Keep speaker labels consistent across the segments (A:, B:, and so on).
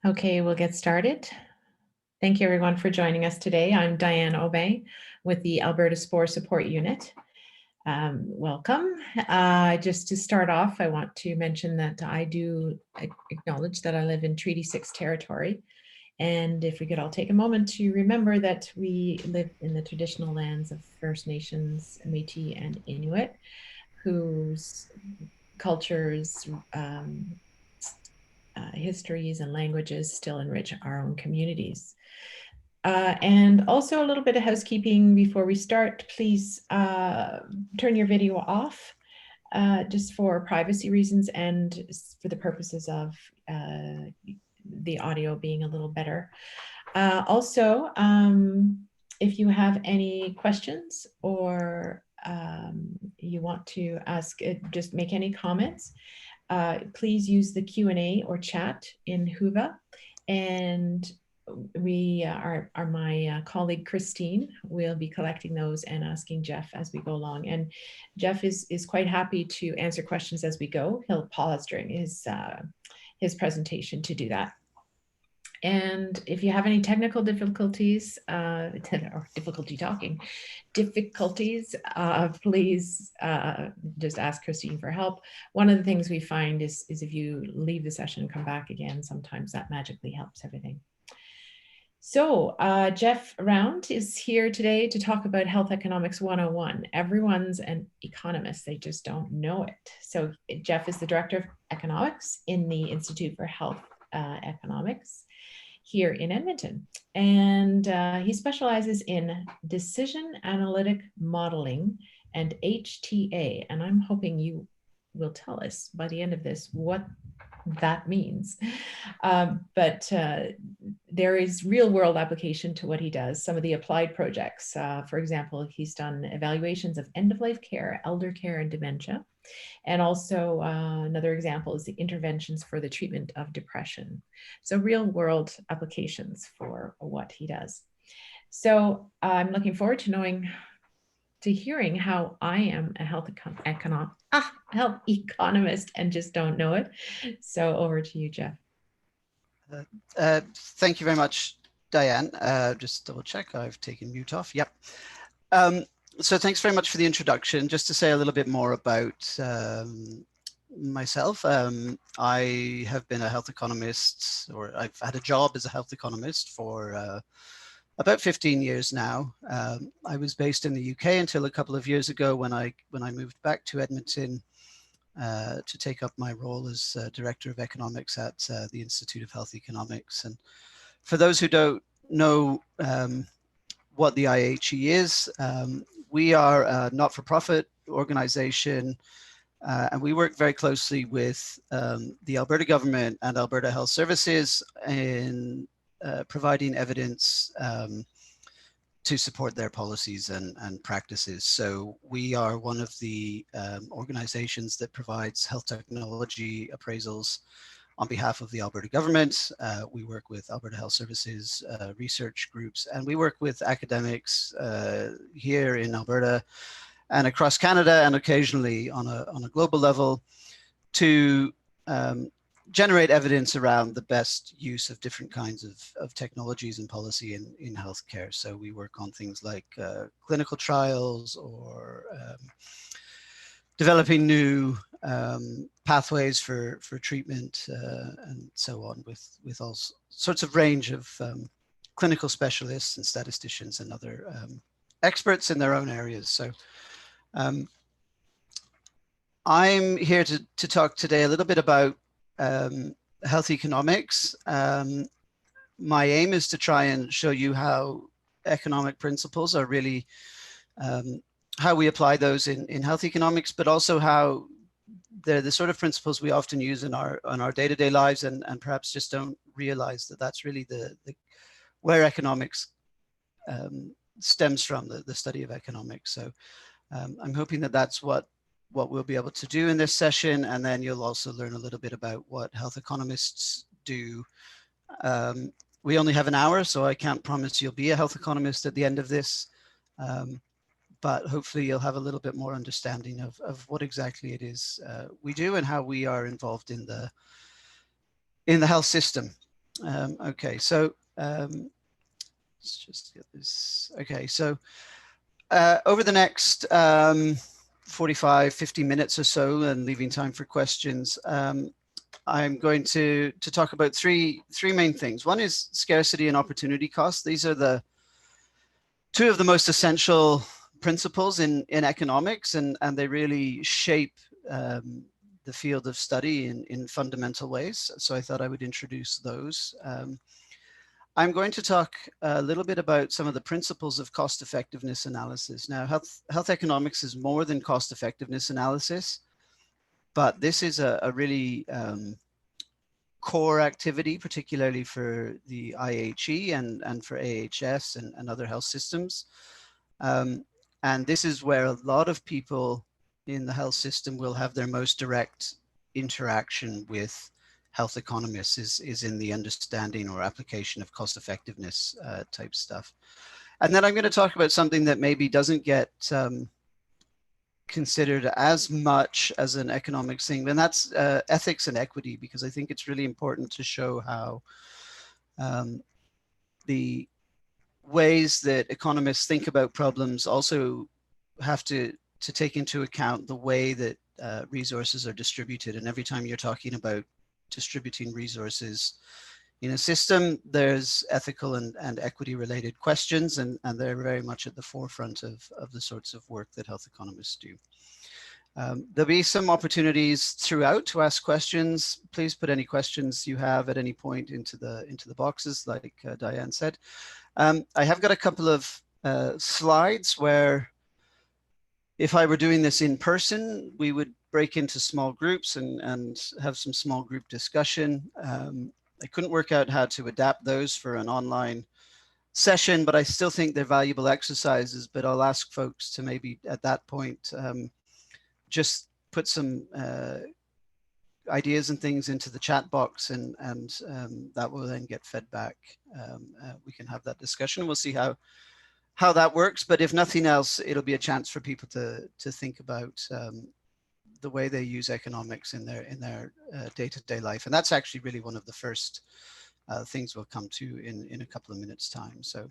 A: Okay, we'll get started. Thank you everyone for joining us today. I'm Diane Obey with the Alberta Spore Support Unit. Welcome. Just to start off, I want to mention that I do acknowledge that I live in Treaty 6 territory. And if we could all take a moment to remember that we live in the traditional lands of First Nations, Métis, and Inuit, whose cultures, histories and languages still enrich our own communities. And also a little bit of housekeeping before we start. Please turn your video off just for privacy reasons and for the purposes of the audio being a little better. Also, if you have any questions or you want to ask, just make any comments, please use the Q&A or chat in Whova, and my colleague Christine will be collecting those and asking Jeff as we go along. And Jeff is quite happy to answer questions as we go. He'll pause during his presentation to do that. And if you have any technical difficulties, or difficulties, please just ask Christine for help. One of the things we find is if you leave the session and come back again, sometimes that magically helps everything. So Jeff Round is here today to talk about Health Economics 101. Everyone's an economist, they just don't know it. So Jeff is the Director of Economics in the Institute for Health Economics here in Edmonton. And he specializes in decision analytic modeling and HTA. And I'm hoping you will tell us by the end of this what that means. But there is real world application to what he does. Some of the applied projects, for example, he's done evaluations of end-of-life care, elder care, and dementia. And also another example is the interventions for the treatment of depression. So real world applications for what he does. So I'm looking forward to hearing how I am a health economist and just don't know it. So over to you, Jeff.
B: Thank you very much, Diane. Just double check, I've taken mute off. Yep. So thanks very much for the introduction. Just to say a little bit more about myself. I have been a health economist, or I've had a job as a health economist for about 15 years now. I was based in the UK until a couple of years ago when I moved back to Edmonton to take up my role as Director of Economics at the Institute of Health Economics. And for those who don't know what the IHE is, we are a not-for-profit organization, and we work very closely with the Alberta government and Alberta Health Services in providing evidence to support their policies and practices. So we are one of the organizations that provides health technology appraisals on behalf of the Alberta government. We work with Alberta Health Services research groups, and we work with academics here in Alberta and across Canada, and occasionally on a global level, to generate evidence around the best use of different kinds of technologies and policy in healthcare. So we work on things like clinical trials, or developing new pathways for treatment, and so on, with all sorts of range of clinical specialists and statisticians and other experts in their own areas. So I'm here to talk today a little bit about health economics. My aim is to try and show you how economic principles are really, how we apply those in health economics, but also how they're the sort of principles we often use in our day-to-day lives, and perhaps just don't realize that that's really where economics stems from, the study of economics. So I'm hoping that that's what we'll be able to do in this session, and then you'll also learn a little bit about what health economists do. We only have an hour, so I can't promise you'll be a health economist at the end of this, but hopefully you'll have a little bit more understanding of what exactly it is we do and how we are involved in the health system. Okay, so let's just get this. Okay, so over the next 45, 50 minutes or so, and leaving time for questions, I'm going to talk about three main things. One is scarcity and opportunity cost. These are the two of the most essential principles in economics, and they really shape the field of study in fundamental ways. So I thought I would introduce those. I'm going to talk a little bit about some of the principles of cost effectiveness analysis. Now, health economics is more than cost effectiveness analysis, but this is a really core activity, particularly for the IHE and for AHS and other health systems. And this is where a lot of people in the health system will have their most direct interaction with health economists is in the understanding or application of cost effectiveness type stuff. And then I'm going to talk about something that maybe doesn't get considered as much as an economics thing, and that's ethics and equity, because I think it's really important to show how the ways that economists think about problems also have to take into account the way that resources are distributed. And every time you're talking about distributing resources in a system, there's ethical and equity related questions, and they're very much at the forefront of the sorts of work that health economists do. There'll be some opportunities throughout to ask questions. Please put any questions you have at any point into the boxes, like Diane said. I have got a couple of slides where, if I were doing this in person, we would break into small groups and have some small group discussion. I couldn't work out how to adapt those for an online session, but I still think they're valuable exercises. But I'll ask folks to maybe at that point just put some ideas and things into the chat box, and that will then get fed back. We can have that discussion. We'll see how that works. But if nothing else, it'll be a chance for people to think about the way they use economics in their day-to-day life. And that's actually really one of the first things we'll come to in a couple of minutes time. So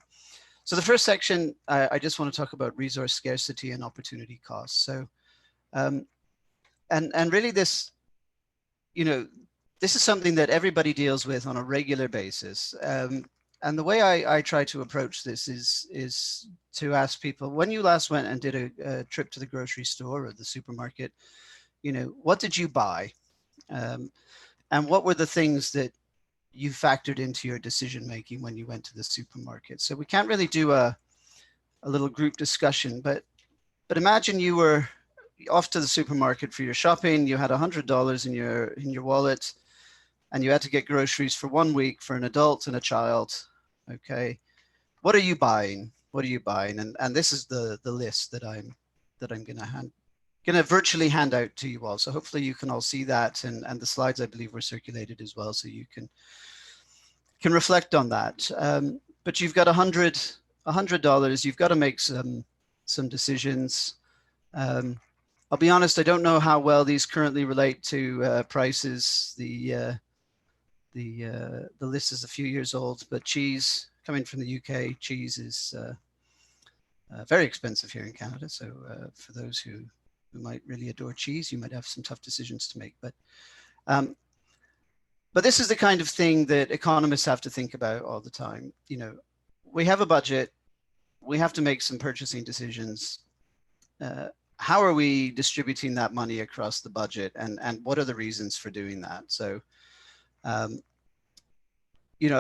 B: the first section, I just want to talk about resource scarcity and opportunity costs. So and really this, this is something that everybody deals with on a regular basis. And the way I try to approach this is to ask people, when you last went and did a trip to the grocery store or the supermarket, what did you buy? And what were the things that you factored into your decision making when you went to the supermarket? So we can't really do a little group discussion, but imagine you were off to the supermarket for your shopping. You had $100 in your wallet, and you had to get groceries for 1 week for an adult and a child. Okay, what are you buying? What are you buying? And this is the list that I'm gonna virtually hand out to you all. So hopefully you can all see that, and the slides I believe were circulated as well, so you can reflect on that. But you've got $100. You've got to make some decisions. I'll be honest, I don't know how well these currently relate to prices. The list is a few years old, but cheese, coming from the UK, cheese is very expensive here in Canada. So for those who might really adore cheese, you might have some tough decisions to make. But this is the kind of thing that economists have to think about all the time. We have a budget, we have to make some purchasing decisions. How are we distributing that money across the budget, and what are the reasons for doing that? So, I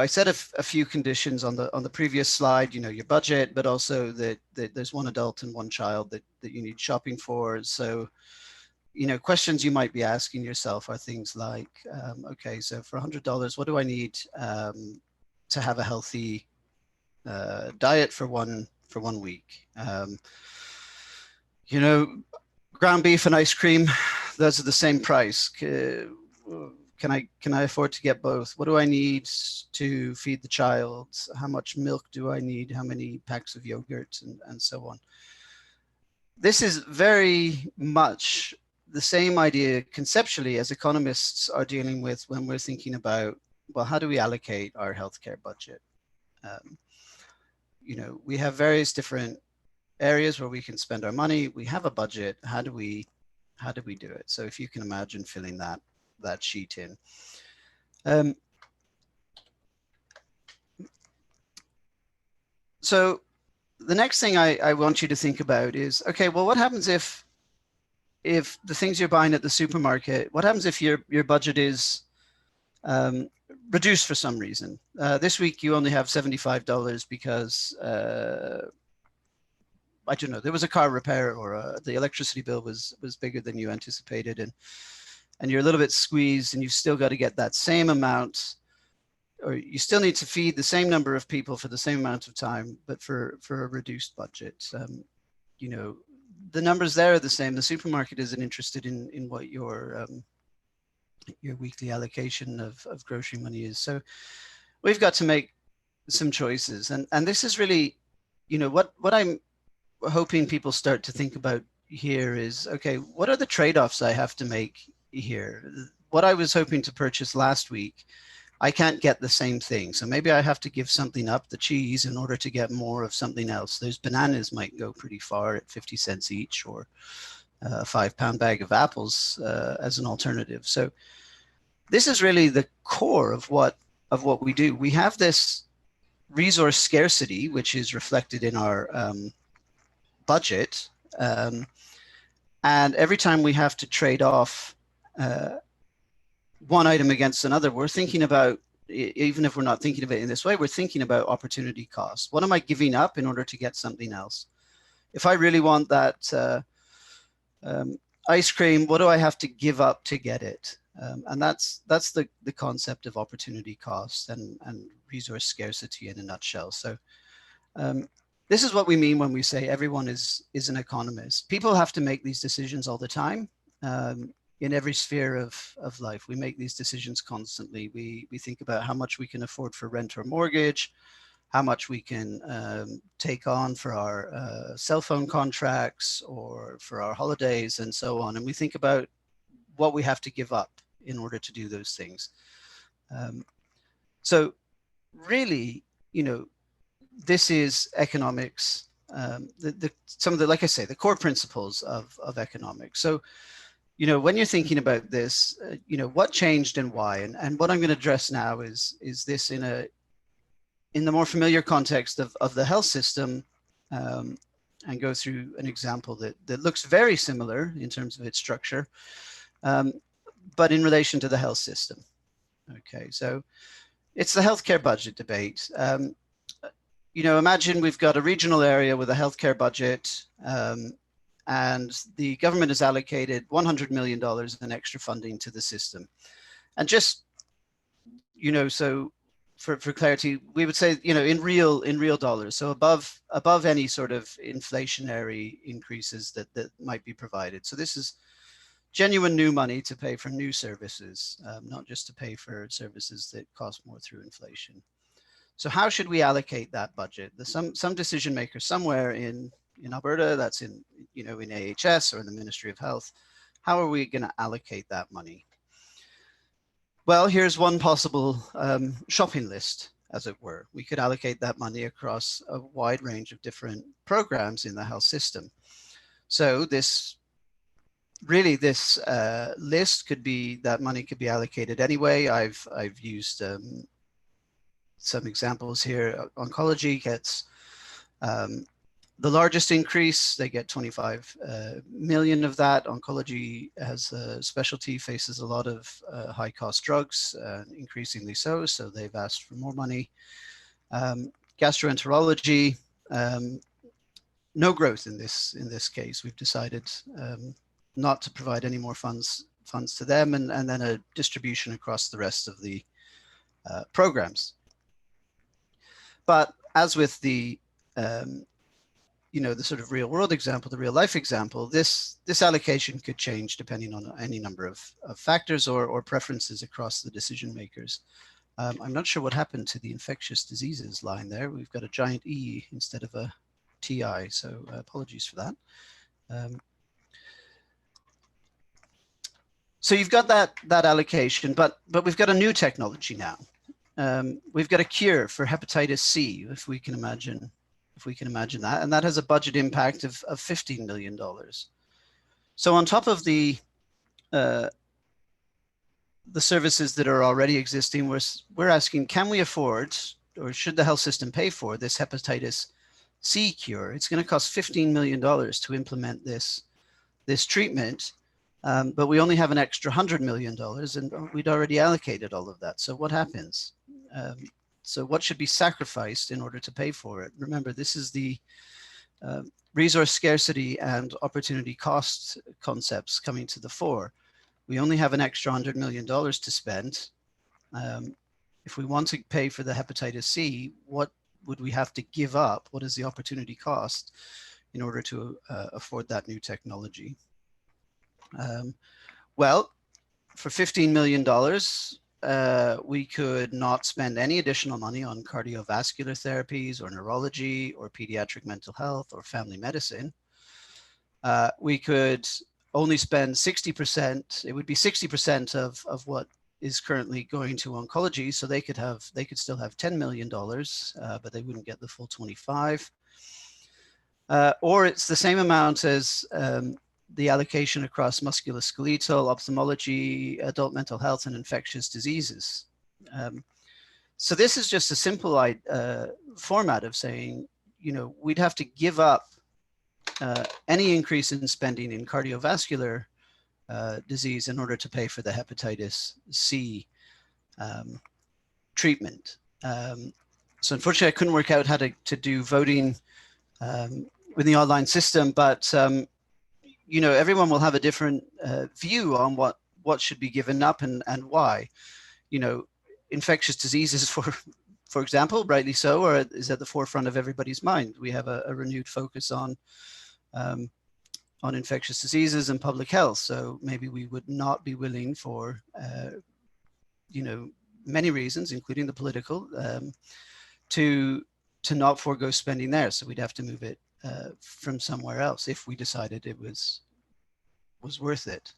B: said a few conditions on the previous slide. Your budget, but also that there's one adult and one child that you need shopping for. So, questions you might be asking yourself are things like, okay, so for $100, what do I need to have a healthy diet for 1 week? Ground beef and ice cream, those are the same price. Can I afford to get both? What do I need to feed the child? How much milk do I need? How many packs of yogurt, and so on? This is very much the same idea conceptually as economists are dealing with when we're thinking about well, how do we allocate our healthcare budget? Um, you know, we have various different areas where we can spend our money. We have a budget. How do we do it? So if you can imagine filling that sheet in. So the next thing I want you to think about is, okay, well, what happens if the things you're buying at the supermarket, what happens if your budget is reduced for some reason? This week you only have $75 because I don't know, there was a car repair, or the electricity bill was bigger than you anticipated, and you're a little bit squeezed, and you've still got to get that same amount, or you still need to feed the same number of people for the same amount of time, but for a reduced budget. You know, the numbers there are the same. The supermarket isn't interested in what your weekly allocation of grocery money is. So we've got to make some choices, and this is really, you know, what I'm hoping people start to think about here is, okay, what are the trade-offs I have to make here? What I was hoping to purchase last week, I can't get the same thing. So maybe I have to give something up, the cheese, in order to get more of something else. Those bananas might go pretty far at 50 cents each, or a 5-pound bag of apples as an alternative. So this is really the core of what we do. We have this resource scarcity, which is reflected in our budget. And every time we have to trade off one item against another, we're thinking about, even if we're not thinking of it in this way, we're thinking about opportunity cost. What am I giving up in order to get something else? If I really want that ice cream, what do I have to give up to get it? And that's the concept of opportunity cost and resource scarcity in a nutshell. So this is what we mean when we say everyone is an economist. People have to make these decisions all the time. In every sphere of life, we make these decisions constantly. We think about how much we can afford for rent or mortgage, how much we can take on for our cell phone contracts or for our holidays and so on. And we think about what we have to give up in order to do those things. So really, you know, this is economics, some of the, like I say, the core principles of economics. So, you know, when you're thinking about this, you know, what changed and why, and what I'm going to address now is this in the more familiar context of the health system, and go through an example that looks very similar in terms of its structure, but in relation to the health system. Okay, so it's the healthcare budget debate. You know, imagine we've got a regional area with a healthcare budget, and the government has allocated $100 million in extra funding to the system. And just, you know, so for clarity, we would say, you know, in real dollars, so above any sort of inflationary increases that might be provided. So this is genuine new money to pay for new services, not just to pay for services that cost more through inflation. So how should we allocate that budget? There's some decision maker somewhere in Alberta, that's in, you know, in AHS or in the Ministry of Health. How are we going to allocate that money? Well, here's one possible shopping list, as it were. We could allocate that money across a wide range of different programs in the health system. So this list could be, that money could be allocated anyway. I've used some examples here. Oncology gets the largest increase. They get 25 million of that. Oncology as a specialty faces a lot of high cost drugs, increasingly so they've asked for more money. Gastroenterology, no growth in this case. We've decided not to provide any more funds to them, and then a distribution across the rest of the programs. But as with the you know, the sort of real world example, the real life example, this allocation could change depending on any number of factors or preferences across the decision makers. I'm not sure what happened to the infectious diseases line there. We've got a giant E instead of a TI, so apologies for that. So you've got that allocation, but we've got a new technology now. we've got a cure for hepatitis C, if we can imagine that, and that has a budget impact of $15 million. So on top of the services that are already existing, we're asking, can we afford, or should the health system pay for this hepatitis C cure? It's going to cost $15 million to implement this treatment, but we only have an extra $100 million, and we'd already allocated all of that. So what happens? So what should be sacrificed in order to pay for it? Remember, this is the resource scarcity and opportunity cost concepts coming to the fore. We only have an extra $100 million to spend. If we want to pay for the hepatitis C, what would we have to give up? What is the opportunity cost in order to afford that new technology? Well, for $15 million, we could not spend any additional money on cardiovascular therapies or neurology or pediatric mental health or family medicine. We could only spend 60%. It would be 60% of what is currently going to oncology. So they could still have $10 million, but they wouldn't get the full 25. Or it's the same amount as the allocation across musculoskeletal, ophthalmology, adult mental health, and infectious diseases. So this is just a simple format of saying, we'd have to give up any increase in spending in cardiovascular disease in order to pay for the hepatitis C treatment. So unfortunately, I couldn't work out how to do voting with the online system, but everyone will have a different view on what should be given up and why. Infectious diseases, for example, rightly so, is at the forefront of everybody's mind. We have a renewed focus on infectious diseases and public health. So maybe we would not be willing for, many reasons, including the political, to not forego spending there. So we'd have to move it from somewhere else if we decided it was worth it.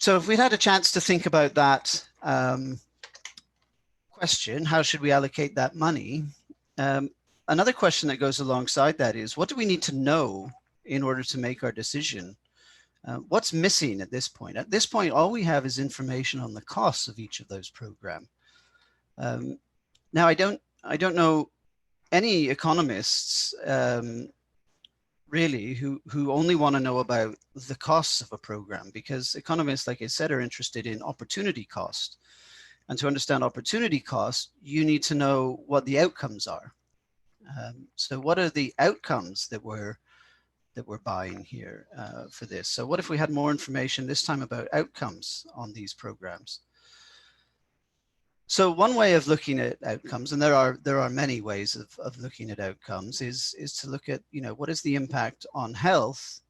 B: So if we'd had a chance to think about that question, how should we allocate that money? Another question that goes alongside that is, what do we need to know in order to make our decision? What's missing at this point? At this point, all we have is information on the costs of each of those programs. Now, I don't know any economists really who only want to know about the costs of a program, because economists, like I said, are interested in opportunity cost. And to understand opportunity cost, you need to know what the outcomes are. So what are the outcomes that we're buying here for this? So what if we had more information this time about outcomes on these programs? So one way of looking at outcomes, and there are many ways of looking at outcomes, is to look at, what is the impact on health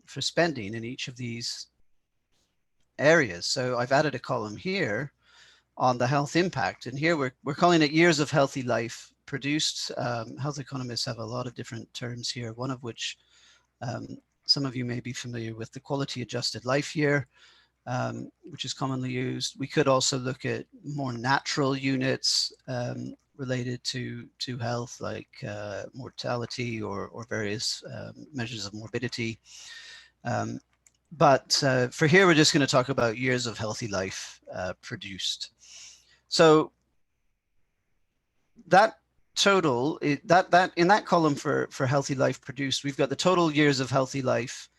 B: for spending in each of these areas. So I've added a column here on the health impact, and here we're calling it years of healthy life produced. Health economists have a lot of different terms here, one of which some of you may be familiar with, the quality adjusted life year, which is commonly used. We could also look at more natural units related to health, like mortality or various measures of morbidity. But for here, we're just going to talk about years of healthy life produced. So that total, that in that column for healthy life produced, we've got the total years of healthy life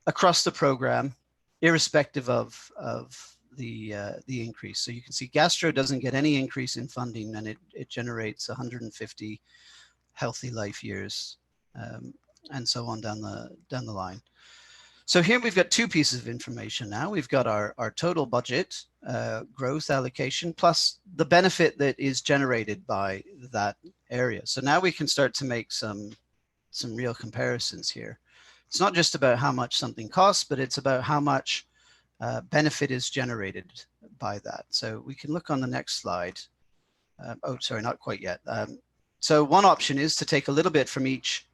B: across the program, irrespective of the increase. So you can see gastro doesn't get any increase in funding, and it generates 150 healthy life years, and so on down the line. So here we've got two pieces of information now. We've got our total budget growth allocation plus the benefit that is generated by that area. So now we can start to make some real comparisons here. It's not just about how much something costs, but it's about how much benefit is generated by that. So we can look on the next slide. Oh, sorry, not quite yet. So one option is to take a little bit from each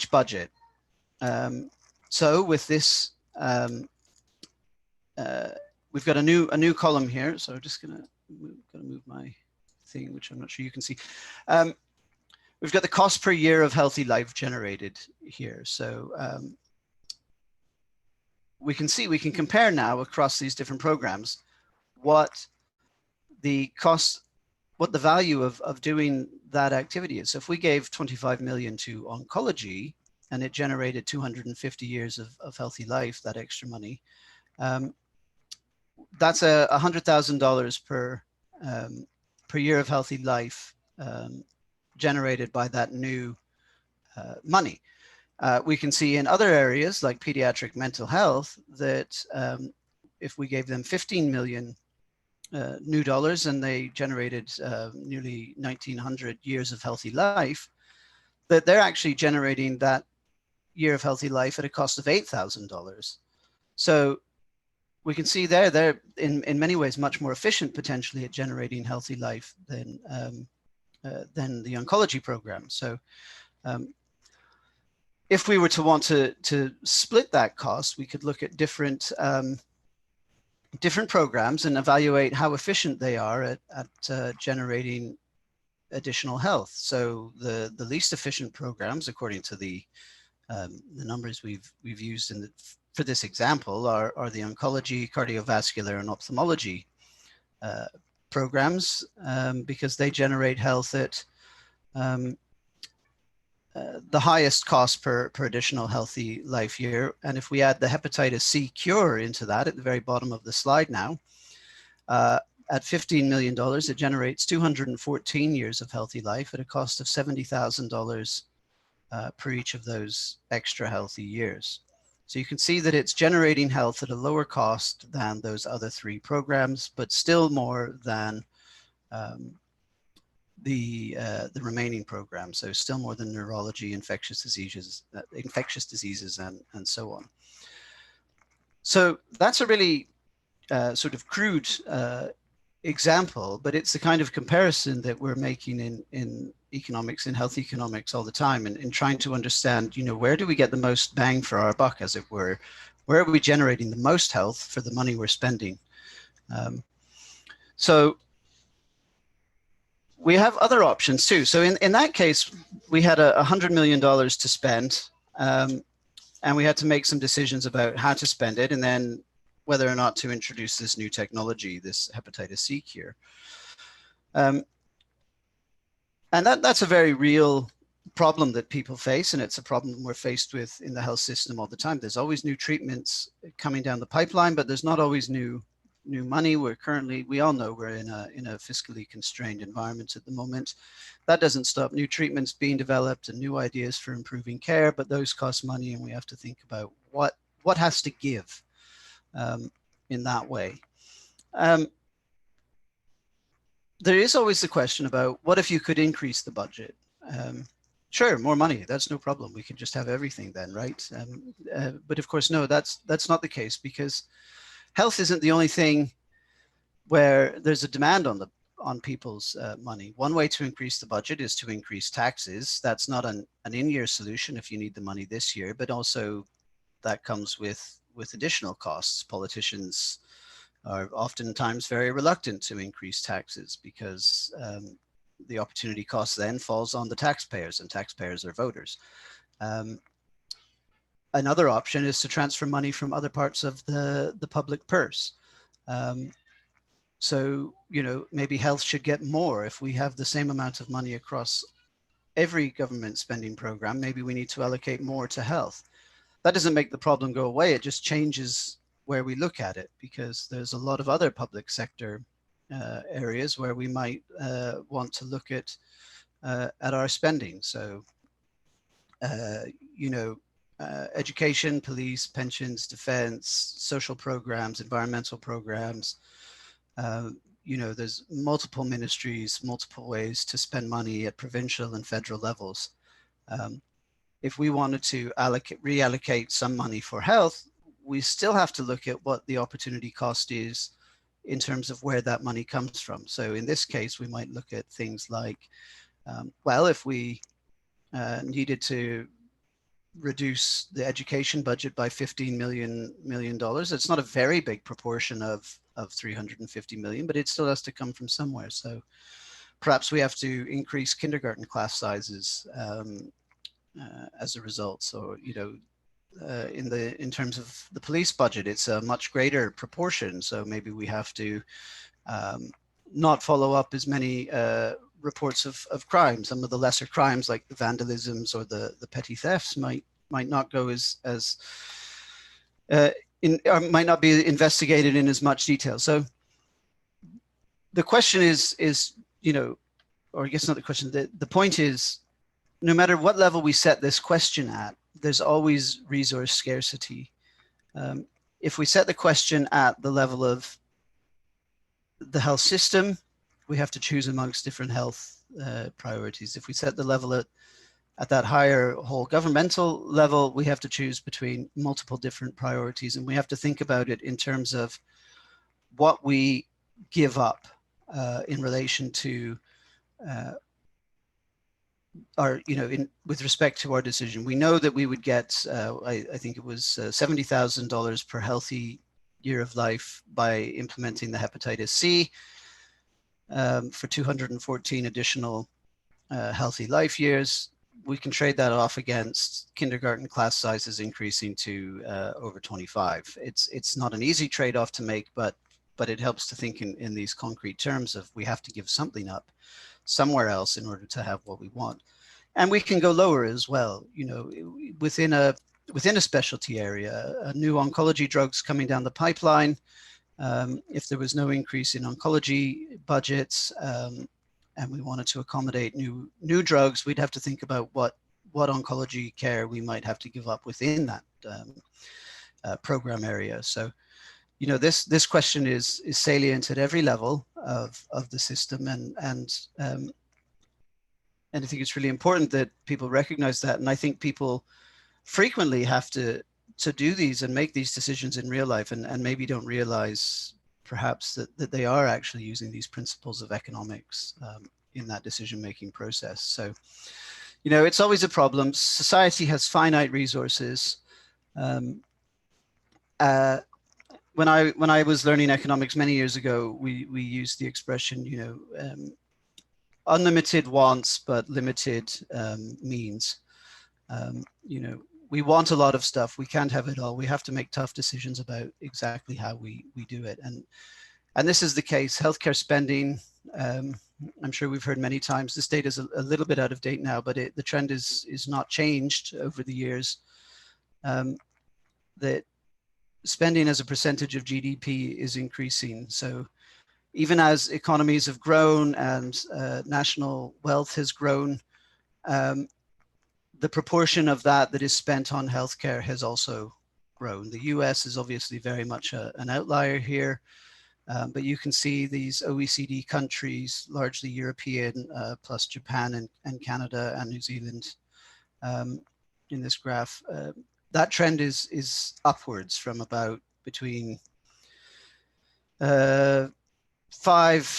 B: budget. So with this we've got a new column here. So I'm just gonna move my thing, which I'm not sure you can see. We've got the cost per year of healthy life generated here. So we can compare now across these different programs what the value of doing that activity is. So if we gave 25 million to oncology and it generated 250 years of healthy life, that extra money, that's $100,000 per year of healthy life generated by that new money. We can see in other areas like pediatric mental health that if we gave them 15 million new dollars and they generated nearly 1900 years of healthy life, that they're actually generating that year of healthy life at a cost of $8,000. So we can see they're in many ways much more efficient potentially at generating healthy life than the oncology program. So if we were to want to split that cost, we could look at different programs and evaluate how efficient they are at generating additional health. So the least efficient programs, according to the numbers we've used for this example, are the oncology, cardiovascular, and ophthalmology programs, because they generate health at the highest cost per additional healthy life year. And if we add the hepatitis C cure into that at the very bottom of the slide now, at $15 million, it generates 214 years of healthy life at a cost of $70,000 per each of those extra healthy years. So you can see that it's generating health at a lower cost than those other three programs, but still more than the remaining programs. So still more than neurology, infectious diseases, and so on. So that's a really sort of crude example, but it's the kind of comparison that we're making in economics, in health economics all the time, and in trying to understand, where do we get the most bang for our buck, as it were? Where are we generating the most health for the money we're spending? So we have other options too. So in that case, we had $100 million to spend, and we had to make some decisions about how to spend it, and then whether or not to introduce this new technology, this hepatitis C cure. And that's a very real problem that people face, and it's a problem we're faced with in the health system all the time. There's always new treatments coming down the pipeline, but there's not always new money. We all know we're in a fiscally constrained environment at the moment. That doesn't stop new treatments being developed and new ideas for improving care, but those cost money, and we have to think about what has to give in that way. There is always the question about what if you could increase the budget? Sure, more money, that's no problem. We could just have everything then, right? But of course, no, that's not the case, because health isn't the only thing where there's a demand on people's money. One way to increase the budget is to increase taxes. That's not an in-year solution if you need the money this year, but also that comes with additional costs. Politicians are oftentimes very reluctant to increase taxes because the opportunity cost then falls on the taxpayers, and taxpayers are voters. Another option is to transfer money from other parts of the public purse. So, maybe health should get more. If we have the same amount of money across every government spending program, maybe we need to allocate more to health. That doesn't make the problem go away. It just changes where we look at it, because there's a lot of other public sector areas where we might want to look at our spending. So, education, police, pensions, defense, social programs, environmental programs. There's multiple ministries, multiple ways to spend money at provincial and federal levels. If we wanted to reallocate some money for health, we still have to look at what the opportunity cost is in terms of where that money comes from. So in this case, we might look at things like, if we needed to reduce the education budget by $15 million, it's not a very big proportion of of 350 million, but it still has to come from somewhere. So perhaps we have to increase kindergarten class sizes as a result. So, you know, in terms of the police budget, it's a much greater proportion. So maybe we have to not follow up as many reports of crime. Some of the lesser crimes, like the vandalisms or the petty thefts, might not go as might not be investigated in as much detail. So the question is, you know, or I guess not the question, the point is, no matter what level we set this question at, there's always resource scarcity. If we set the question at the level of the health system, we have to choose amongst different health priorities. If we set the level at that higher whole governmental level, we have to choose between multiple different priorities, and we have to think about it in terms of what we give up in relation to our, you know, with respect to our decision. We know that we would get, I think it was $70,000 per healthy year of life by implementing the hepatitis C for 214 additional healthy life years. We can trade that off against kindergarten class sizes increasing to over 25. It's not an easy trade-off to make, but it helps to think in these concrete terms of we have to give something up somewhere else in order to have what we want. And we can go lower as well, you know, within a specialty area, new oncology drugs coming down the pipeline. If there was no increase in oncology budgets and we wanted to accommodate new drugs, we'd have to think about what oncology care we might have to give up within that program area. So, you know, this question is salient at every level of the system, and I think it's really important that people recognize that. And I think people frequently have to do these and make these decisions in real life, and maybe don't realize perhaps that they are actually using these principles of economics in that decision-making process. So, you know, it's always a problem. Society has finite resources. When I was learning economics many years ago, we used the expression, you know, unlimited wants but limited means. You know, we want a lot of stuff. We can't have it all. We have to make tough decisions about exactly how we do it. And this is the case. Healthcare spending, I'm sure we've heard many times, this data is a little bit out of date now, but the trend is not changed over the years. That spending as a percentage of GDP is increasing. So even as economies have grown and national wealth has grown, the proportion of that is spent on healthcare has also grown. The US is obviously very much an outlier here, but you can see these OECD countries, largely European, plus Japan and Canada and New Zealand in this graph. That trend is upwards from about between 5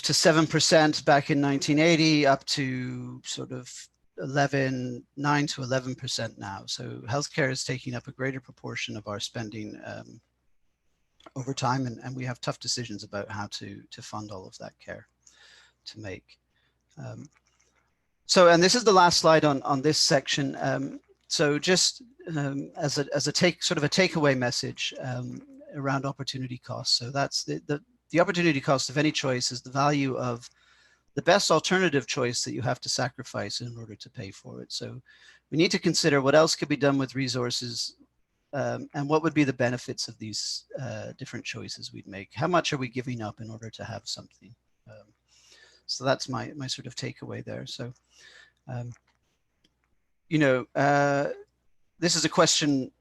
B: to 7% back in 1980 up to sort of 9 to 11% now. So healthcare is taking up a greater proportion of our spending over time, and we have tough decisions about how to fund all of that care to make. So, and this is the last slide on this section. So just as a takeaway message around opportunity costs. So that's the opportunity cost of any choice is the value of the best alternative choice that you have to sacrifice in order to pay for it. So we need to consider what else could be done with resources and what would be the benefits of these different choices we'd make. How much are we giving up in order to have something? So that's my sort of takeaway there. So, you know, this is a question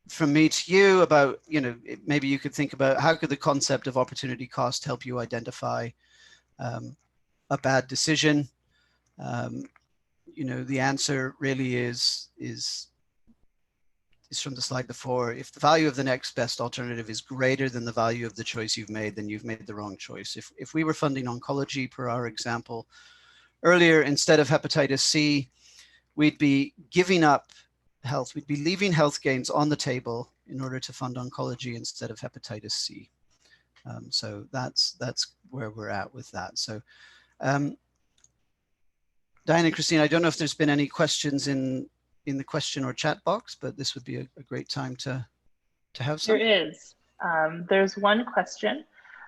B: from me to you about, you know, maybe you could think about how could the concept of opportunity cost help you identify a bad decision. You know, the answer really is from the slide before. If the value of the next best alternative is greater than the value of the choice you've made, then you've made the wrong choice. If we were funding oncology, per our example earlier, instead of hepatitis C, we'd be giving up health. We'd be leaving health gains on the table in order to fund oncology instead of hepatitis C. So that's where we're at with that. So Diane and Christine, I don't know if there's been any questions in the question or chat box, but this would be a great time to have some.
C: There is. There's one question,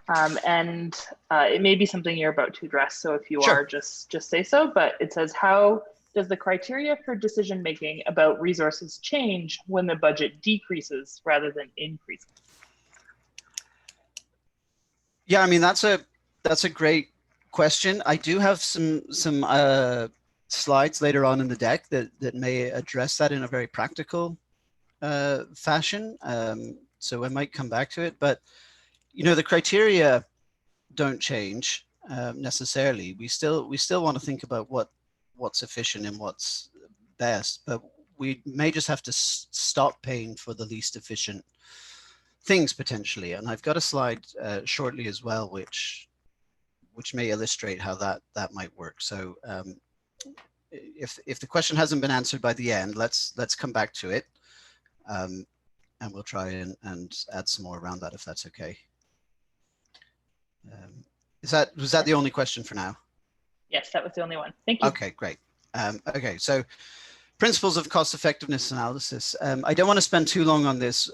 C: and it may be something you're about to address. So if you
B: Sure.
C: are, just say so. But it says, how does the criteria for decision making about resources change when the budget decreases rather than increases?
B: Yeah, I mean that's a great question. I do have some slides later on in the deck that may address that in a very practical fashion. So I might come back to it, but you know, the criteria don't change necessarily. We still want to think about what's efficient and what's best, but we may just have to stop paying for the least efficient things potentially. And I've got a slide shortly as well, which may illustrate how that might work. So if the question hasn't been answered by the end, let's come back to it. And we'll try and add some more around that if that's okay. Was that the only question for now?
C: Yes, that was the only one. Thank you.
B: Okay, great. Okay, so principles of cost effectiveness analysis. I don't want to spend too long on this,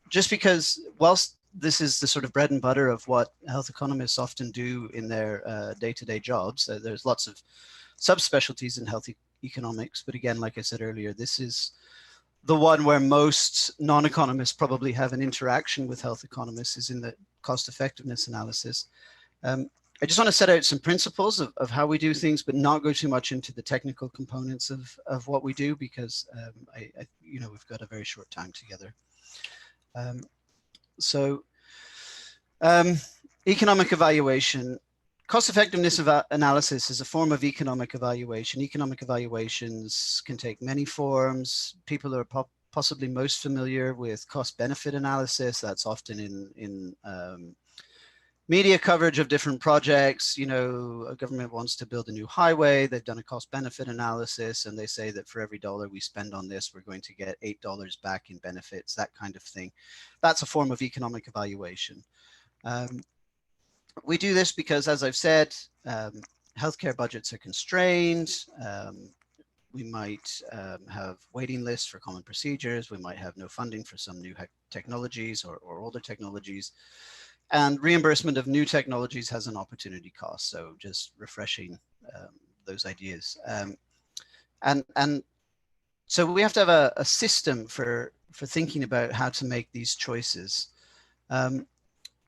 B: just because whilst this is the sort of bread and butter of what health economists often do in their day-to-day jobs, there's lots of subspecialties in health economics. But again, like I said earlier, this is the one where most non-economists probably have an interaction with health economists, is in the cost effectiveness analysis. I just want to set out some principles of how we do things, but not go too much into the technical components of what we do, because you know, we've got a very short time together. Economic evaluation. Cost effectiveness analysis is a form of economic evaluation. Economic evaluations can take many forms. People are possibly most familiar with cost benefit analysis. That's often in media coverage of different projects. You know, a government wants to build a new highway. They've done a cost benefit analysis, and they say that for every dollar we spend on this, we're going to get $8 back in benefits, that kind of thing. That's a form of economic evaluation. We do this because, as I've said, healthcare budgets are constrained. We might have waiting lists for common procedures. We might have no funding for some new technologies or older technologies. And reimbursement of new technologies has an opportunity cost. So just refreshing those ideas. And so we have to have a system for thinking about how to make these choices.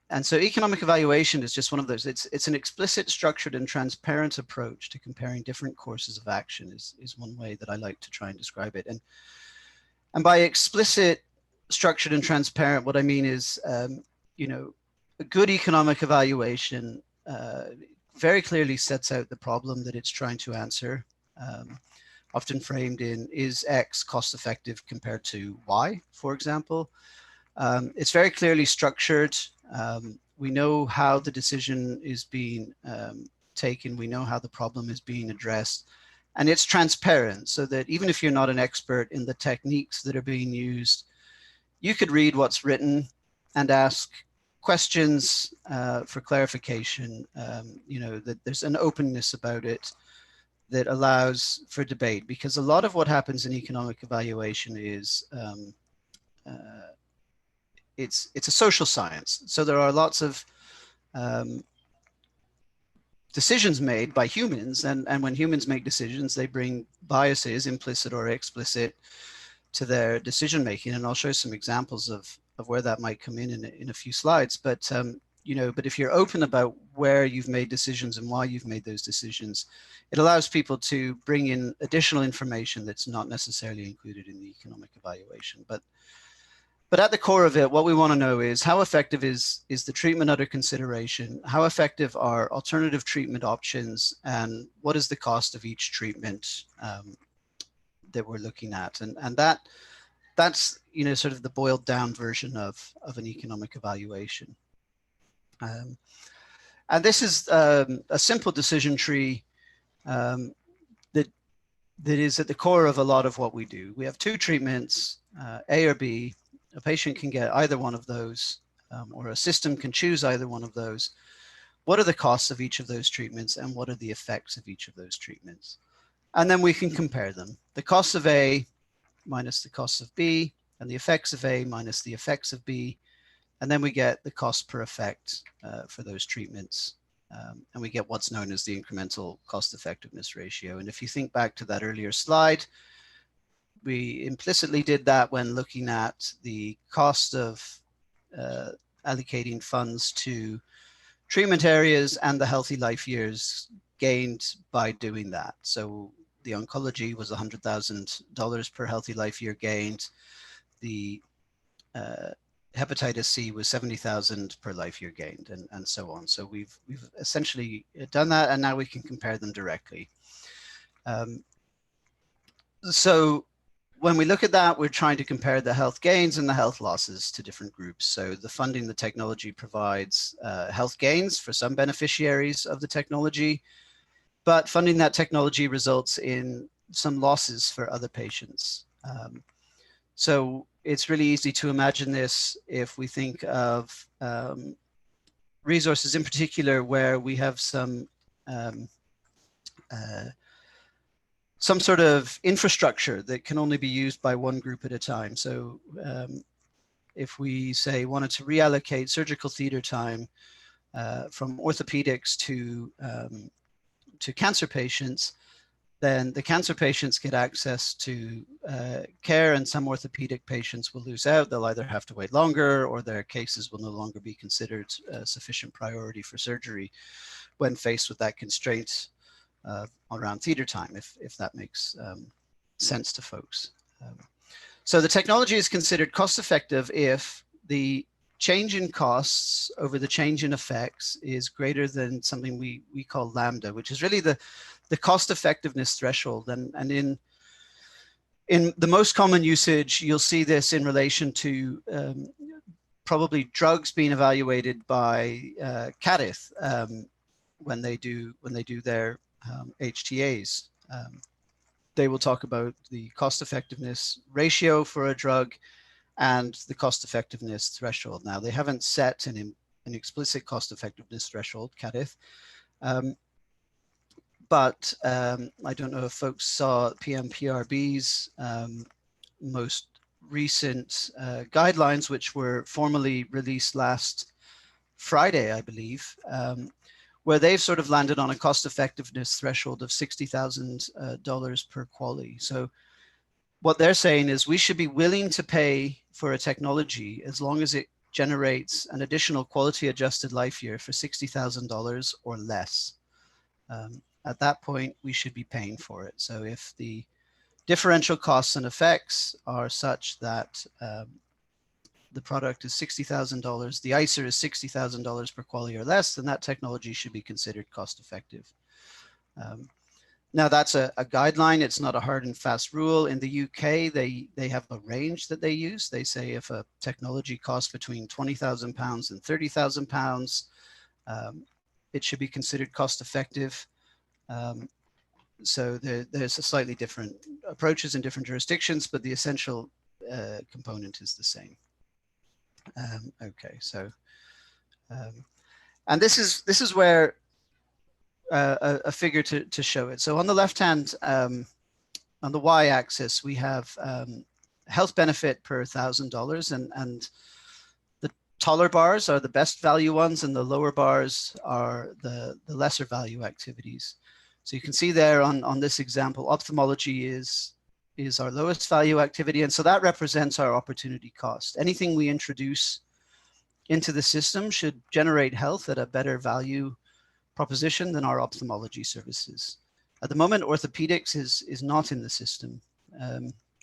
B: And so economic evaluation is just one of those. It's an explicit, structured, and transparent approach to comparing different courses of action is one way that I like to try and describe it. And by explicit, structured, and transparent, what I mean is, you know, a good economic evaluation very clearly sets out the problem that it's trying to answer, often framed in, is X cost effective compared to Y, for example. It's very clearly structured. We know how the decision is being taken. We know how the problem is being addressed. And it's transparent, so that even if you're not an expert in the techniques that are being used, you could read what's written and ask questions for clarification. You know, that there's an openness about it that allows for debate, because a lot of what happens in economic evaluation is it's a social science. So there are lots of decisions made by humans, and when humans make decisions, they bring biases, implicit or explicit, to their decision making. And I'll show some examples of where that might come in a few slides. But you know, but if you're open about where you've made decisions and why you've made those decisions, it allows people to bring in additional information that's not necessarily included in the economic evaluation. But at the core of it, what we want to know is, how effective is the treatment under consideration? How effective are alternative treatment options? And what is the cost of each treatment that we're looking at? And that's, you know, sort of the boiled down version of an economic evaluation. And this is a simple decision tree that is at the core of a lot of what we do. We have two treatments, A or B. A patient can get either one of those. or a system can choose either one of those, what are the costs of each of those treatments and what are the effects of each of those treatments? And then we can compare them. The costs of A minus the costs of B, and the effects of A minus the effects of B. And then we get the cost per effect for those treatments. And we get what's known as the incremental cost effectiveness ratio. And if you think back to that earlier slide, we implicitly did that when looking at the cost of allocating funds to treatment areas and the healthy life years gained by doing that. So the oncology was $100,000 per healthy life year gained. The hepatitis C was 70,000 per life year gained, and so on. So we've essentially done that, and now we can compare them directly. So when we look at that, we're trying to compare the health gains and the health losses to different groups. So the funding the technology provides health gains for some beneficiaries of the technology, but funding that technology results in some losses for other patients. So it's really easy to imagine this if we think of resources in particular where we have some sort of infrastructure that can only be used by one group at a time. So if we say wanted to reallocate surgical theater time from orthopedics to cancer patients, then the cancer patients get access to care, and some orthopedic patients will lose out. They'll either have to wait longer or their cases will no longer be considered sufficient priority for surgery when faced with that constraint around theater time, if that makes sense to folks. So the technology is considered cost effective if the change in costs over the change in effects is greater than something we call lambda, which is really the cost effectiveness threshold. And in the most common usage, you'll see this in relation to probably drugs being evaluated by CADTH when they do their HTAs. They will talk about the cost effectiveness ratio for a drug and the cost effectiveness threshold. Now, they haven't set an explicit cost effectiveness threshold, CADTH, but I don't know if folks saw PMPRB's most recent guidelines, which were formally released last Friday, I believe, where they've sort of landed on a cost effectiveness threshold of $60,000 per QALY. So what they're saying is we should be willing to pay for a technology as long as it generates an additional quality adjusted life year for $60,000 or less. At that point, we should be paying for it. So if the differential costs and effects are such that the product is $60,000, the ICER is $60,000 per QALY or less, then that technology should be considered cost effective. Now that's a guideline. It's not a hard and fast rule. In the UK, they have a range that they use. They say if a technology costs between £20,000 and £30,000, it should be considered cost effective. So there's a slightly different approaches in different jurisdictions, but the essential component is the same. Okay, so and this is where a figure to show it. So on the left hand, on the y-axis, we have health benefit per $1,000, and the taller bars are the best value ones, and the lower bars are the lesser value activities. So you can see there on this example, ophthalmology is our lowest value activity, and so that represents our opportunity cost. Anything we introduce into the system should generate health at a better value proposition than our ophthalmology services. At the moment, orthopedics is not in the system.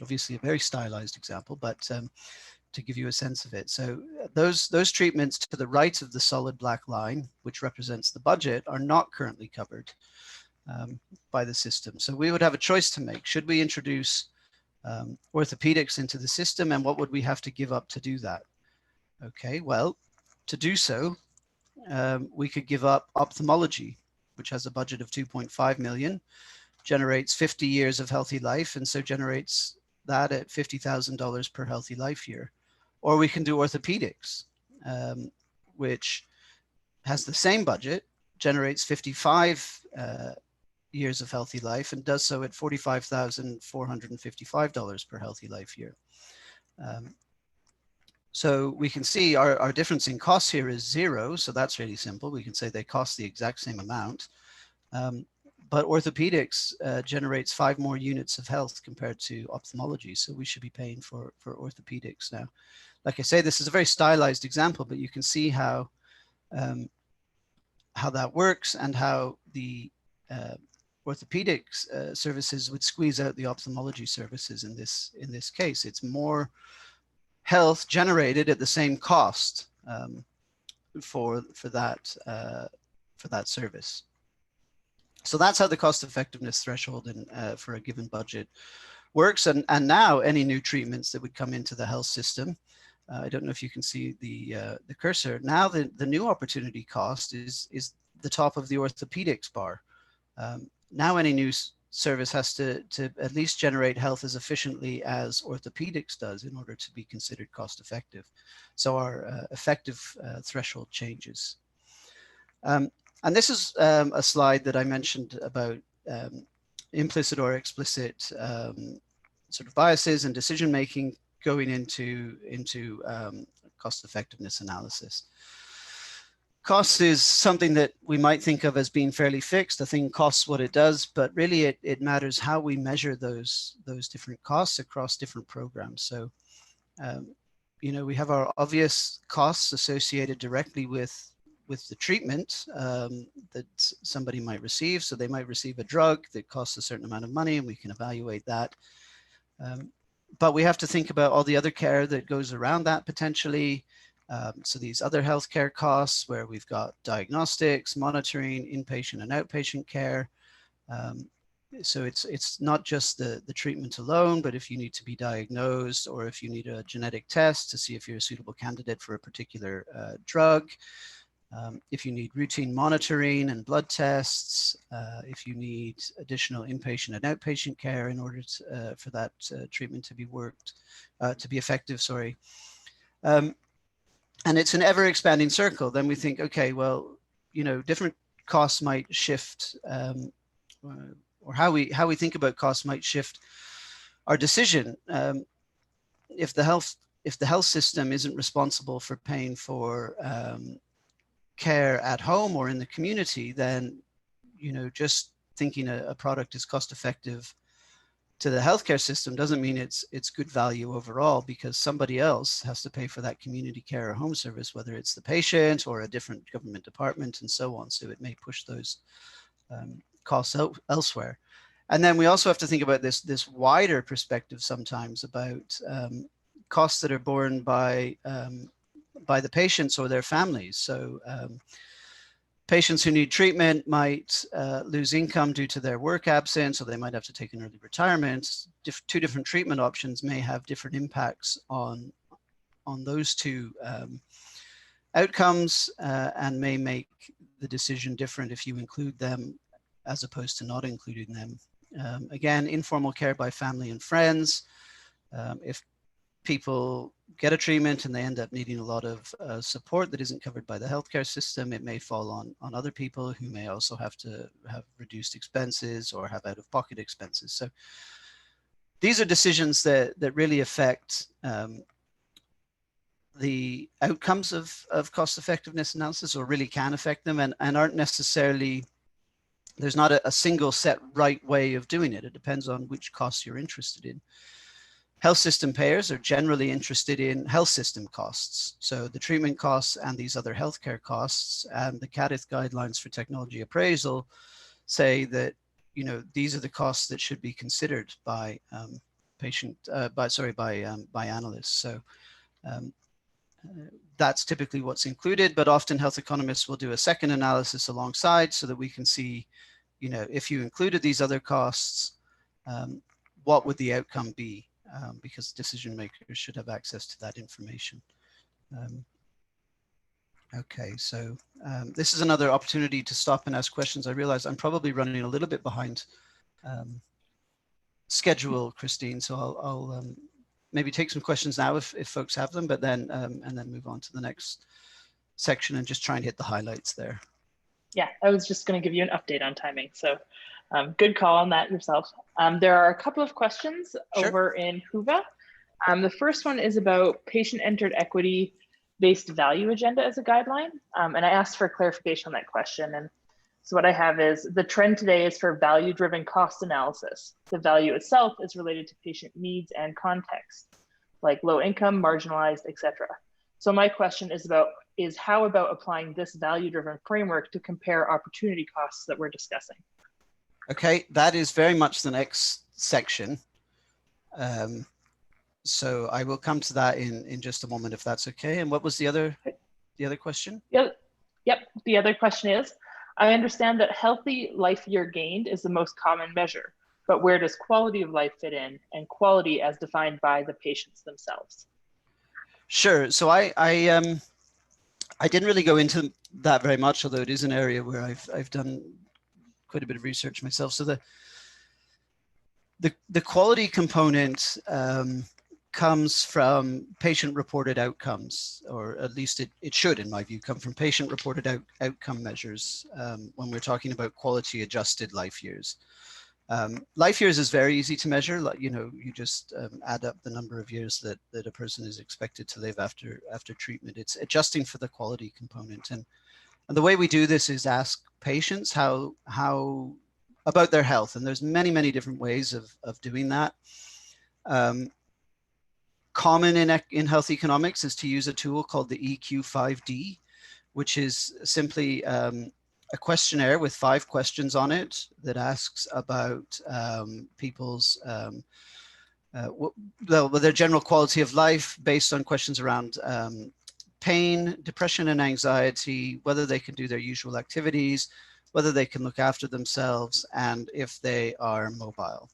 B: Obviously a very stylized example, but to give you a sense of it. So those treatments to the right of the solid black line, which represents the budget, are not currently covered by the system. So we would have a choice to make. Should we introduce orthopedics into the system, and what would we have to give up to do that? Okay, well, to do so, we could give up ophthalmology, which has a budget of 2.5 million, generates 50 years of healthy life, and so generates that at $50,000 per healthy life year. Or we can do orthopedics, which has the same budget, generates 55 years of healthy life, and does so at $45,455 per healthy life year. So we can see our difference in costs here is 0. So that's really simple. We can say they cost the exact same amount. But orthopedics generates 5 more units of health compared to ophthalmology. So we should be paying for orthopedics now. Like I say, this is a very stylized example, but you can see how that works, and how the orthopedics services would squeeze out the ophthalmology services in this case. It's more health generated at the same cost for that service. So that's how the cost effectiveness threshold for a given budget works. And now any new treatments that would come into the health system, I don't know if you can see the cursor. Now the new opportunity cost is the top of the orthopedics bar. Now any new service has to at least generate health as efficiently as orthopedics does in order to be considered cost effective. So our effective threshold changes. And this is a slide that I mentioned about implicit or explicit sort of biases and decision making going into cost effectiveness analysis. Cost is something that we might think of as being fairly fixed. A thing costs what it does, but really it matters how we measure those different costs across different programs. So, you know, we have our obvious costs associated directly with the treatment that somebody might receive. So they might receive a drug that costs a certain amount of money, and we can evaluate that. But we have to think about all the other care that goes around that potentially. So these other healthcare costs where we've got diagnostics, monitoring, inpatient and outpatient care. So it's not just the treatment alone, but if you need to be diagnosed, or if you need a genetic test to see if you're a suitable candidate for a particular drug, if you need routine monitoring and blood tests, if you need additional inpatient and outpatient care in order to, for that treatment to be effective, sorry. And it's an ever expanding circle. Then we think, okay, well, you know, different costs might shift, or how we think about costs might shift our decision. If the health system isn't responsible for paying for care at home or in the community, then, you know, just thinking a product is cost effective to the healthcare system doesn't mean it's good value overall, because somebody else has to pay for that community care or home service, whether it's the patient or a different government department and so on. So it may push those costs out elsewhere. And then we also have to think about this wider perspective sometimes about costs that are borne by the patients or their families. So patients who need treatment might lose income due to their work absence, or they might have to take an early retirement. Two different treatment options may have different impacts on those two outcomes, and may make the decision different if you include them as opposed to not including them. Again, informal care by family and friends. If people get a treatment and they end up needing a lot of support that isn't covered by the healthcare system, it may fall on other people who may also have to have reduced expenses or have out-of-pocket expenses. So these are decisions that really affect the outcomes of cost effectiveness analysis, or really can affect them, and aren't necessarily, there's not a single set right way of doing it. It depends on which costs you're interested in. Health system payers are generally interested in health system costs. So the treatment costs and these other healthcare costs, and the CADTH guidelines for technology appraisal say that, you know, these are the costs that should be considered by analysts. So that's typically what's included, but often health economists will do a second analysis alongside so that we can see, you know, if you included these other costs, what would the outcome be? Because decision makers should have access to that information. Okay, so this is another opportunity to stop and ask questions. I realize I'm probably running a little bit behind schedule, Christine, so I'll maybe take some questions now if folks have them, but then and then move on to the next section and just try and hit the highlights there.
C: Yeah, I was just going to give you an update on timing. So good call on that yourself. There are a couple of questions
B: Sure.
C: over in Whova. The first one is about patient-centered equity-based value agenda as a guideline. And I asked for clarification on that question. And so what I have is the trend today is for value-driven cost analysis. The value itself is related to patient needs and context, like low income, marginalized, etc. So my question is how about applying this value-driven framework to compare opportunity costs that we're discussing?
B: Okay, that is very much the next section. So I will come to that in just a moment, if that's okay. And what was the other question?
C: Yep. The other question is, I understand that healthy life year gained is the most common measure, but where does quality of life fit in, and quality as defined by the patients themselves?
B: Sure. So I didn't really go into that very much, although it is an area where I've done quite a bit of research myself. So the quality component comes from patient-reported outcomes, or at least it should, in my view, come from patient-reported outcome measures when we're talking about quality-adjusted life years. Life years is very easy to measure. Like, you know, you just add up the number of years that a person is expected to live after treatment. It's adjusting for the quality component, and the way we do this is ask patients how about their health, and there's many different ways of doing that. Common in health economics is to use a tool called the EQ5D, which is simply a questionnaire with 5 questions on it that asks about people's their general quality of life based on questions around pain, depression and anxiety, whether they can do their usual activities, whether they can look after themselves, and if they are mobile.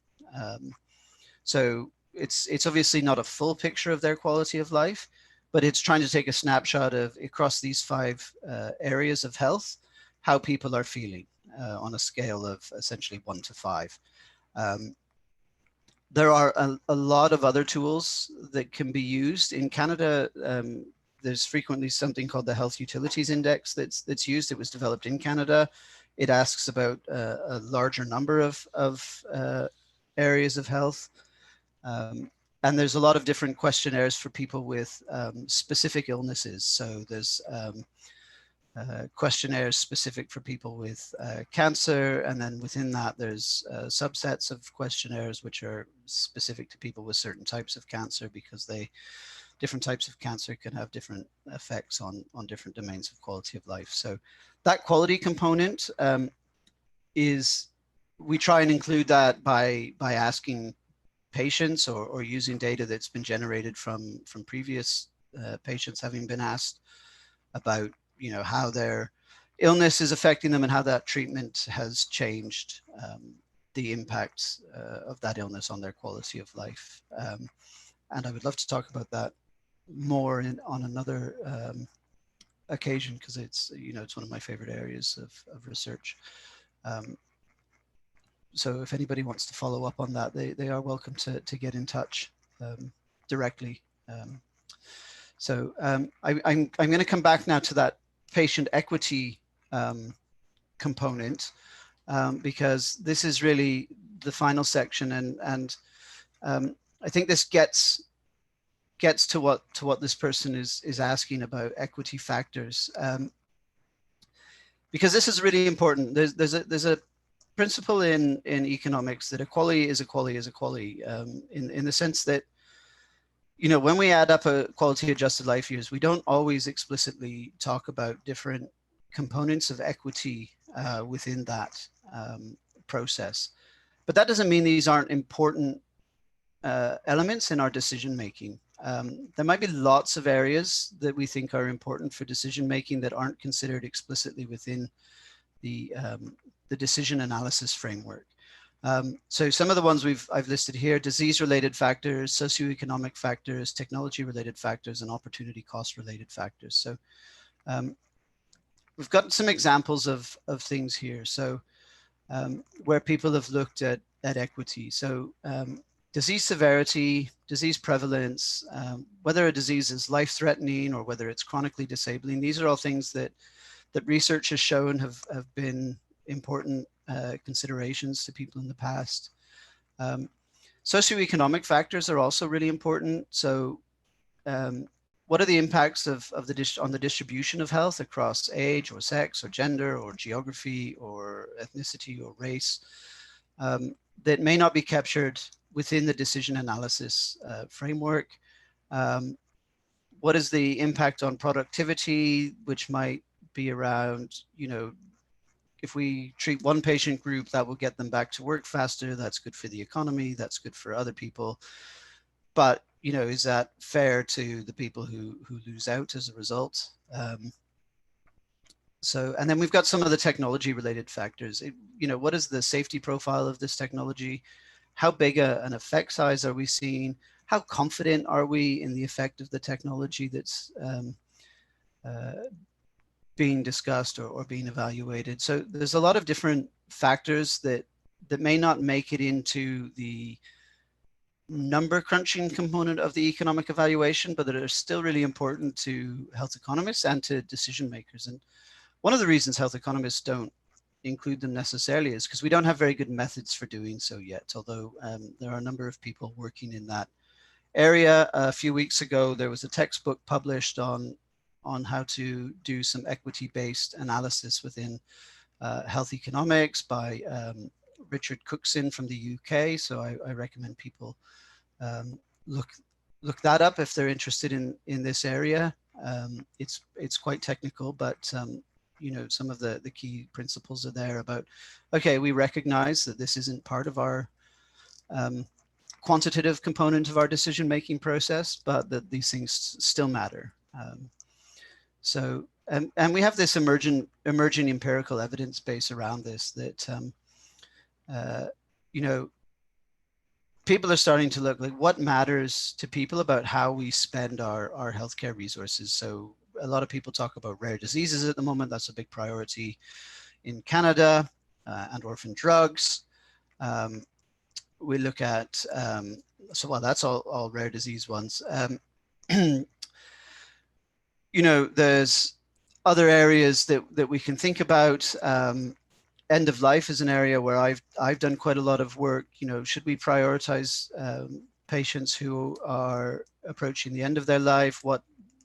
B: So it's obviously not a full picture of their quality of life, but it's trying to take a snapshot of across these 5 areas of health, how people are feeling on a scale of essentially 1 to 5. There are a lot of other tools that can be used. In Canada, there's frequently something called the Health Utilities Index that's used. It was developed in Canada. It asks about a larger number of areas of health. And there's a lot of different questionnaires for people with specific illnesses. So there's questionnaires specific for people with cancer, and then within that there's subsets of questionnaires which are specific to people with certain types of cancer, because different types of cancer can have different effects on different domains of quality of life. So that quality component we try and include that by asking patients or using data that's been generated from previous patients having been asked about, you know, how their illness is affecting them and how that treatment has changed the impacts of that illness on their quality of life. And I would love to talk about that more on another occasion, because it's, you know, it's one of my favorite areas of research. So if anybody wants to follow up on that, they are welcome to get in touch directly. So I'm going to come back now to that patient equity component, because this is really the final section, and I think this gets to what this person is asking about equity factors, because this is really important. There's a principle in economics that equality is equality is equality, in the sense that, you know, when we add up a quality adjusted life years, we don't always explicitly talk about different components of equity within that process. But that doesn't mean these aren't important elements in our decision making. There might be lots of areas that we think are important for decision making that aren't considered explicitly within the decision analysis framework. So some of the ones I've listed here: disease-related factors, socioeconomic factors, technology-related factors, and opportunity cost-related factors. So we've got some examples of things here. So where people have looked at equity. So disease severity, disease prevalence, whether a disease is life-threatening or whether it's chronically disabling. These are all things that research has shown have been important considerations to people in the past. Socioeconomic factors are also really important. So what are the impacts on the distribution of health across age or sex or gender or geography or ethnicity or race that may not be captured within the decision analysis framework? What is the impact on productivity, which might be around, you know, if we treat one patient group, that will get them back to work faster. That's good for the economy. That's good for other people. But, you know, is that fair to the people who lose out as a result? So, and then we've got some of the technology related factors. You know, what is the safety profile of this technology? How big an effect size are we seeing? How confident are we in the effect of the technology that's being discussed or being evaluated? So there's a lot of different factors that may not make it into the number crunching component of the economic evaluation, but that are still really important to health economists and to decision makers. And one of the reasons health economists don't include them necessarily is because we don't have very good methods for doing so yet, although there are a number of people working in that area. A few weeks ago, there was a textbook published on how to do some equity-based analysis within health economics by Richard Cookson from the UK. So I recommend people look that up if they're interested in this area. It's quite technical, but you know, some of the key principles are there about, okay, we recognize that this isn't part of our quantitative component of our decision-making process, but that these things still matter. So, and we have this emerging empirical evidence base around this that, you know, people are starting to look like what matters to people about how we spend our healthcare resources. So a lot of people talk about rare diseases at the moment. That's a big priority in Canada, and orphan drugs. We look at, so well, that's all rare disease ones. You know, there's other areas that we can think about. End of life is an area where I've done quite a lot of work. You know, should we prioritize patients who are approaching the end of their life? What,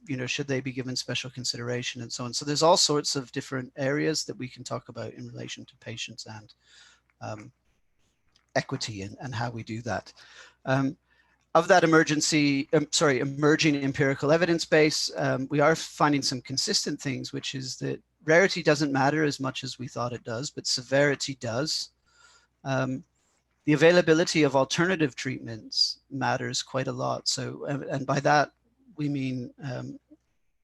B: you know, should they be given special consideration and so on? So there's all sorts of different areas that we can talk about in relation to patients and equity and how we do that. Of that emerging empirical evidence base, we are finding some consistent things, which is that rarity doesn't matter as much as we thought it does, but severity does. The availability of alternative treatments matters quite a lot. So, and by that, we mean,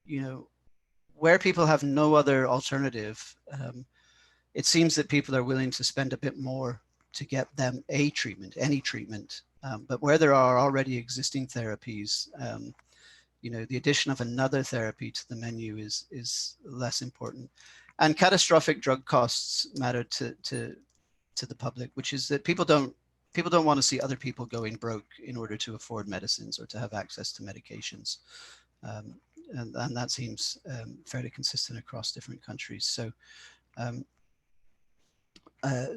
B: you know, where people have no other alternative, it seems that people are willing to spend a bit more to get them a treatment, any treatment. But where there are already existing therapies, you know, the addition of another therapy to the menu is less important. And catastrophic drug costs matter to the public, which is that people don't want to see other people going broke in order to afford medicines or to have access to medications. And that seems fairly consistent across different countries. So,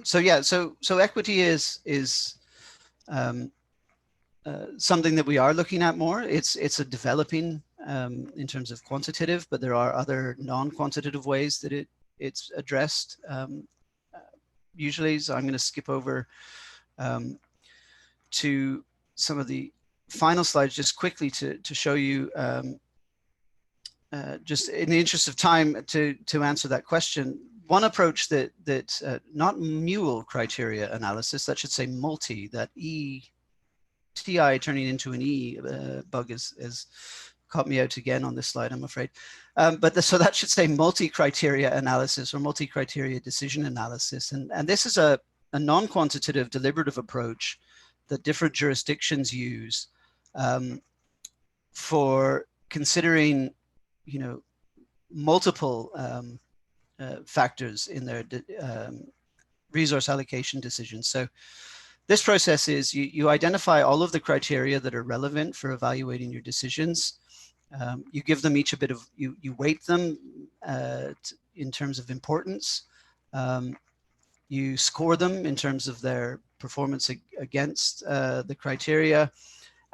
B: so equity is something that we are looking at more. It's a developing in terms of quantitative, but there are other non-quantitative ways that it's addressed usually. So I'm going to skip over to some of the final slides just quickly to show you, just in the interest of time, to answer that question. One approach that not mule criteria analysis, that should say multi, that TI turning into an E bug is caught me out again on this slide, I'm afraid. So that should say multi-criteria analysis or multi-criteria decision analysis. And this is a non-quantitative deliberative approach that different jurisdictions use for considering, you know, multiple factors in their resource allocation decisions. So this process is you identify all of the criteria that are relevant for evaluating your decisions. You give them each a bit of, you weight them in terms of importance. You score them in terms of their performance against the criteria.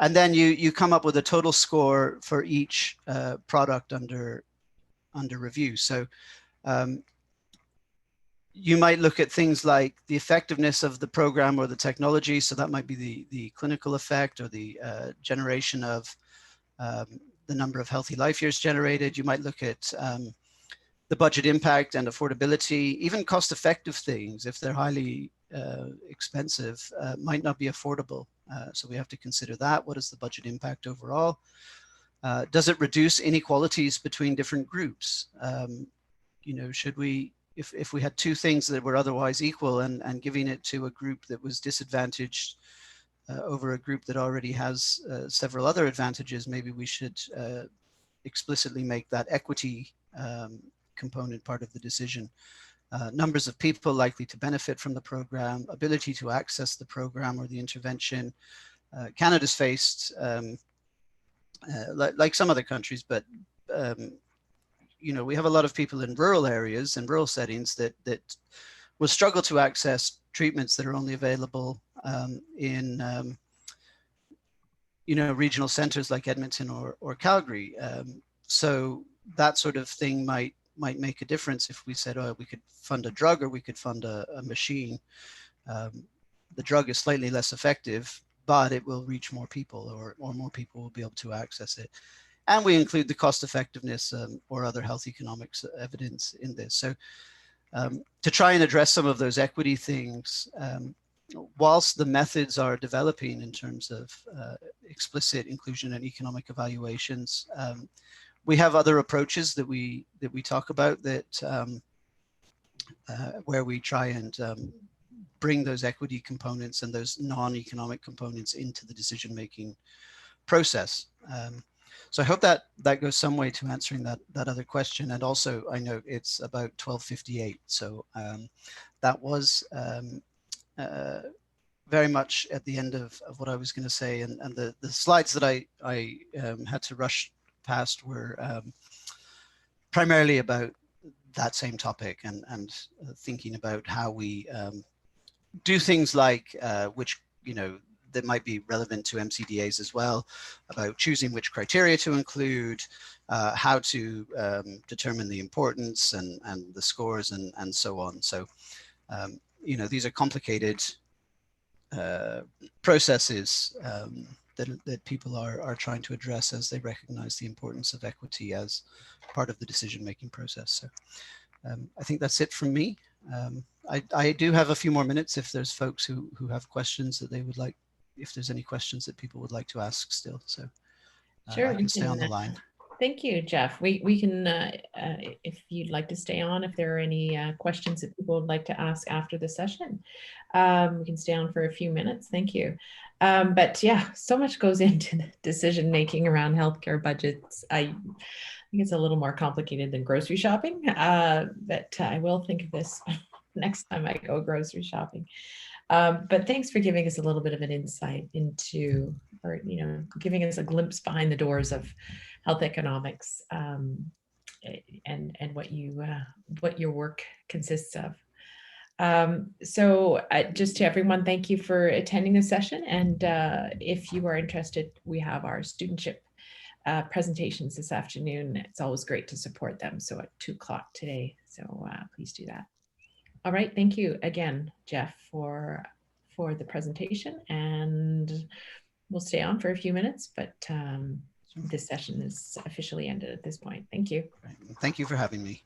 B: And then you come up with a total score for each product under review. So you might look at things like the effectiveness of the program or the technology. So that might be the clinical effect or the generation of the number of healthy life years generated. You might look at the budget impact and affordability, even cost-effective things, if they're highly expensive, might not be affordable. So we have to consider that. What is the budget impact overall? Does it reduce inequalities between different groups? You know, should we, if we had two things that were otherwise equal and giving it to a group that was disadvantaged over a group that already has several other advantages, maybe we should explicitly make that equity component part of the decision. Numbers of people likely to benefit from the program, ability to access the program or the intervention. Canada's faced, like some other countries, but you know, we have a lot of people in rural areas and rural settings that will struggle to access treatments that are only available in you know, regional centers like Edmonton or Calgary. So that sort of thing might make a difference if we said, oh, we could fund a drug or we could fund a machine. The drug is slightly less effective, but it will reach more people, or more people will be able to access it. And we include the cost effectiveness or other health economics evidence in this. So to try and address some of those equity things, whilst the methods are developing in terms of explicit inclusion and economic evaluations, we have other approaches that we talk about that where we try and bring those equity components and those non-economic components into the decision-making process. So I hope that goes some way to answering that other question. And also, I know it's about 12:58, so that was very much at the end of what I was going to say. And the slides that I had to rush past were primarily about that same topic and thinking about how we do things like which, you know, that might be relevant to MCDAs as well, about choosing which criteria to include, how to determine the importance and the scores and so on. So, you know, these are complicated processes that people are trying to address as they recognize the importance of equity as part of the decision-making process. So I think that's it from me. I do have a few more minutes if there's folks who have questions that they would like, if there's any questions that people would like to ask still. So
A: Sure,
B: I can stay on the line.
A: Thank you, Jeff. We can, if you'd like to stay on, if there are any questions that people would like to ask after the session, we can stay on for a few minutes. Thank you. But yeah, so much goes into the decision making around healthcare budgets. I think it's a little more complicated than grocery shopping, but I will think of this next time I go grocery shopping. But thanks for giving us a little bit of an insight into, or, you know, giving us a glimpse behind the doors of health economics and what your work consists of. So just to everyone, thank you for attending the session. And if you are interested, we have our studentship presentations this afternoon. It's always great to support them. So at 2 o'clock today. So please do that. All right, thank you again, Jeff, for the presentation, and we'll stay on for a few minutes, but this session is officially ended at this point. Thank you.
B: Thank you for having me.